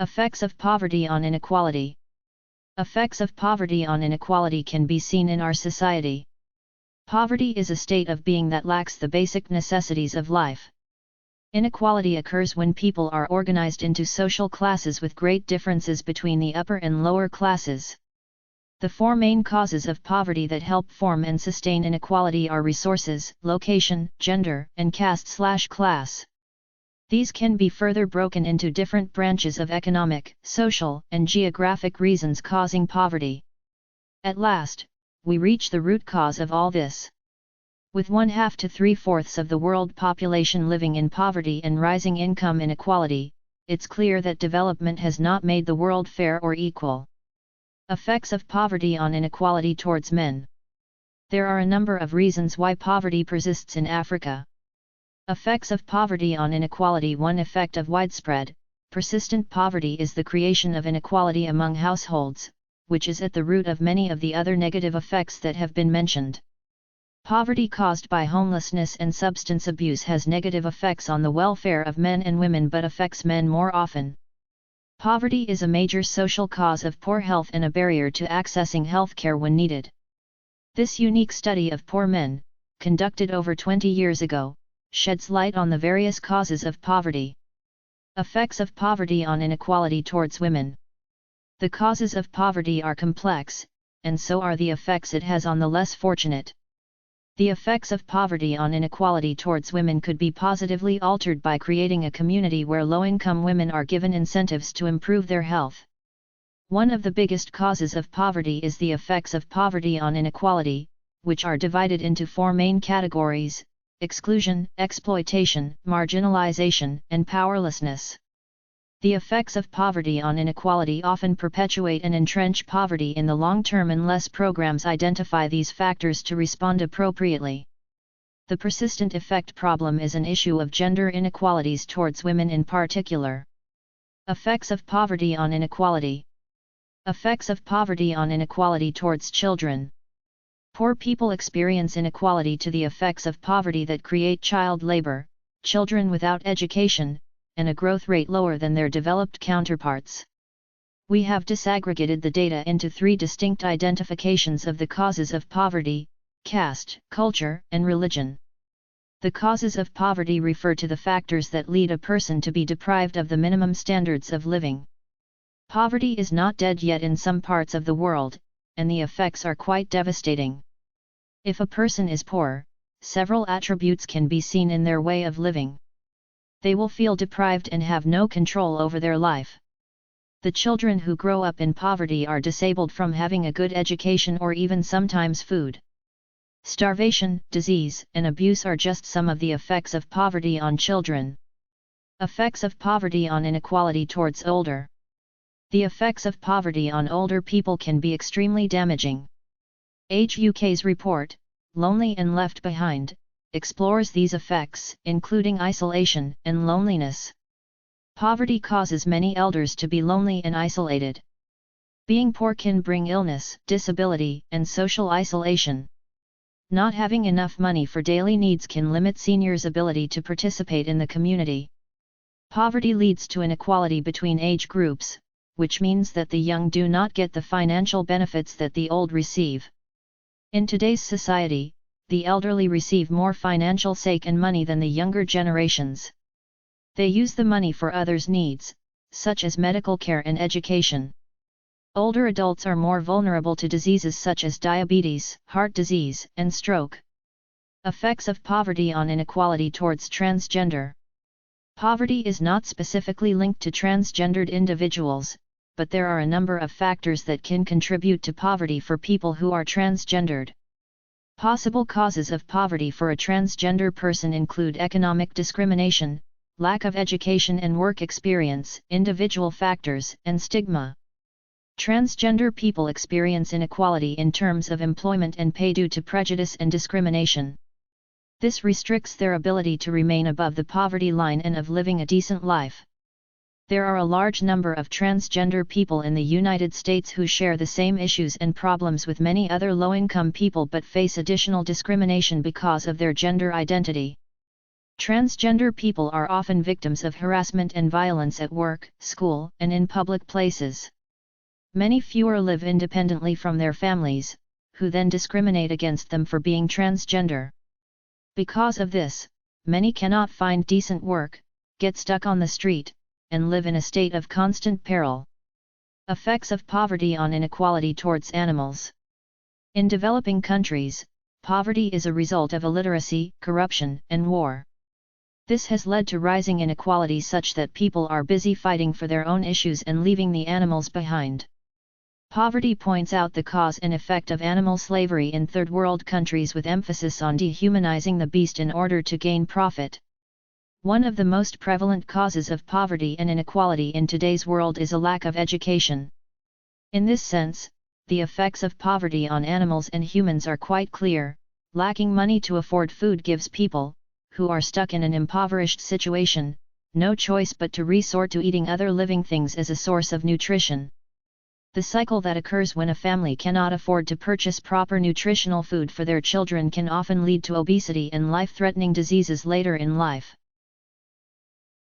Effects of poverty on inequality. Effects of poverty on inequality can be seen in our society. Poverty is a state of being that lacks the basic necessities of life. Inequality occurs when people are organized into social classes with great differences between the upper and lower classes. The four main causes of poverty that help form and sustain inequality are resources, location, gender, and caste/class. These can be further broken into different branches of economic, social, and geographic reasons causing poverty. At last, we reach the root cause of all this. With 1/2 to 3/4 of the world population living in poverty and rising income inequality, it's clear that development has not made the world fair or equal. Effects of poverty on inequality towards men. There are a number of reasons why poverty persists in Africa. Effects of poverty on inequality. One effect of widespread, persistent poverty is the creation of inequality among households, which is at the root of many of the other negative effects that have been mentioned. Poverty caused by homelessness and substance abuse has negative effects on the welfare of men and women but affects men more often. Poverty is a major social cause of poor health and a barrier to accessing health care when needed. This unique study of poor men, conducted over 20 years ago, sheds light on the various causes of poverty. Effects of poverty on inequality towards women. The causes of poverty are complex, and so are the effects it has on the less fortunate. The effects of poverty on inequality towards women could be positively altered by creating a community where low-income women are given incentives to improve their health. One of the biggest causes of poverty is the effects of poverty on inequality, which are divided into four main categories: exclusion, exploitation, marginalization, and powerlessness. The effects of poverty on inequality often perpetuate and entrench poverty in the long term unless programs identify these factors to respond appropriately. The persistent effect problem is an issue of gender inequalities towards women in particular. Effects of poverty on inequality. Effects of poverty on inequality towards children. Poor people experience inequality to the effects of poverty that create child labor, children without education, and a growth rate lower than their developed counterparts. We have disaggregated the data into three distinct identifications of the causes of poverty: caste, culture, and religion. The causes of poverty refer to the factors that lead a person to be deprived of the minimum standards of living. Poverty is not dead yet in some parts of the world, and the effects are quite devastating. If a person is poor, several attributes can be seen in their way of living. They will feel deprived and have no control over their life. The children who grow up in poverty are disabled from having a good education or even sometimes food. Starvation, disease, and abuse are just some of the effects of poverty on children. Effects of poverty on inequality towards older. The effects of poverty on older people can be extremely damaging. Age UK's report, Lonely and Left Behind, explores these effects, including isolation and loneliness. Poverty causes many elders to be lonely and isolated. Being poor can bring illness, disability, and social isolation. Not having enough money for daily needs can limit seniors' ability to participate in the community. Poverty leads to inequality between age groups, which means that the young do not get the financial benefits that the old receive. In today's society, the elderly receive more financial stake and money than the younger generations. They use the money for others' needs, such as medical care and education. Older adults are more vulnerable to diseases such as diabetes, heart disease, and stroke. Effects of poverty on inequality towards transgender. Poverty is not specifically linked to transgendered individuals, but there are a number of factors that can contribute to poverty for people who are transgendered. Possible causes of poverty for a transgender person include economic discrimination, lack of education and work experience, individual factors, and stigma. Transgender people experience inequality in terms of employment and pay due to prejudice and discrimination. This restricts their ability to remain above the poverty line and of living a decent life. There are a large number of transgender people in the United States who share the same issues and problems with many other low-income people but face additional discrimination because of their gender identity. Transgender people are often victims of harassment and violence at work, school, and in public places. Many fewer live independently from their families, who then discriminate against them for being transgender. Because of this, many cannot find decent work, get stuck on the street, and live in a state of constant peril. Effects of poverty on inequality towards animals. In developing countries, poverty is a result of illiteracy, corruption, and war. This has led to rising inequality such that people are busy fighting for their own issues and leaving the animals behind. Poverty points out the cause and effect of animal slavery in third world countries with emphasis on dehumanizing the beast in order to gain profit. One of the most prevalent causes of poverty and inequality in today's world is a lack of education. In this sense, the effects of poverty on animals and humans are quite clear. Lacking money to afford food gives people, who are stuck in an impoverished situation, no choice but to resort to eating other living things as a source of nutrition. The cycle that occurs when a family cannot afford to purchase proper nutritional food for their children can often lead to obesity and life-threatening diseases later in life.